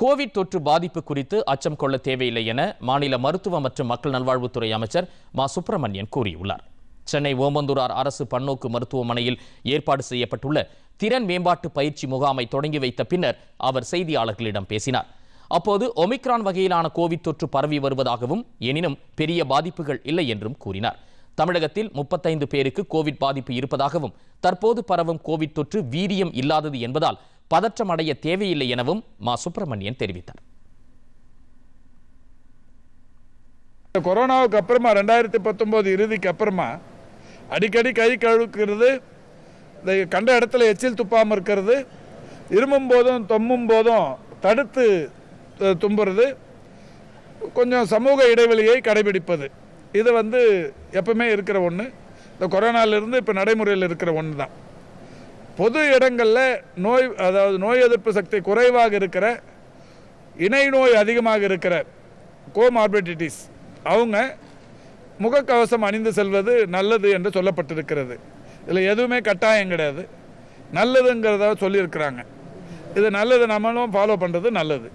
Covid தொற்று பாதிப்பு குறித்து அச்சம் கொள்ள தேவையில்லை என மாநில மருத்துவ மற்றும் மக்கள் நல்வாழ்வுத்துறை அமைச்சர் மா சுப்பிரமணியன் கூறியுள்ளார். சென்னை ஓமந்தூரார் அரசு பன்னோக்கு மருத்துவமனையில் ஏற்பாடு செய்யப்பட்டுள்ள திறன் மேம்பாட்டு பயிற்சி முகாமை தொடங்கி வைத்த பின்னர் அவர் செய்தியாளர்களிடம் பேசினார். அப்போது ஒமிக்ரான் வகையிலான கோவிட் தொற்று பரவி வருவதாகவும், எனினும் பெரிய பாதிப்புகள் இல்லை என்றும் கூறினார். தமிழகத்தில் 35 பேருக்கு கோவிட் பாதிப்பு இருப்பதாகவும், தற்போது பரவும் கோவிட் தொற்று வீரியம் இல்லாதது என்பதால் பதற்றம் அடைய தேவையில்லை எனவும் மா சுப்பிரமணியன் தெரிவித்தார். கொரோனாவுக்கு அப்புறமா 2019 இறுதிக்கு அப்புறமா அடிக்கடி கை கழுவுக்கிறது, கண்ட இடத்துல எச்சில் துப்பாமல் இருக்கிறது, இருமும் போதும் தும்மும் போதும் தடுத்து தும்புறது, கொஞ்சம் சமூக இடைவெளியை கடைபிடிப்பது, இது எப்பவுமே இருக்கிற ஒன்று. இந்த கொரோனாவிலிருந்து இப்போ நடைமுறையில் இருக்கிற ஒன்று தான். பொது இடங்களில் அதாவது நோய் எதிர்ப்பு சக்தி குறைவாக இருக்கிற, இணை நோய் அதிகமாக இருக்கிற கோமார்பிடிட்டிஸ் அவங்க முகக்கவசம் அணிந்து செல்வது நல்லது என்று சொல்லப்பட்டிருக்கிறது. இதில் எதுவுமே கட்டாயம் கிடையாது, நல்லதுங்கிறத சொல்லியிருக்கிறாங்க. இது நல்லது, நம்மளும் ஃபாலோ பண்ணுறது நல்லது.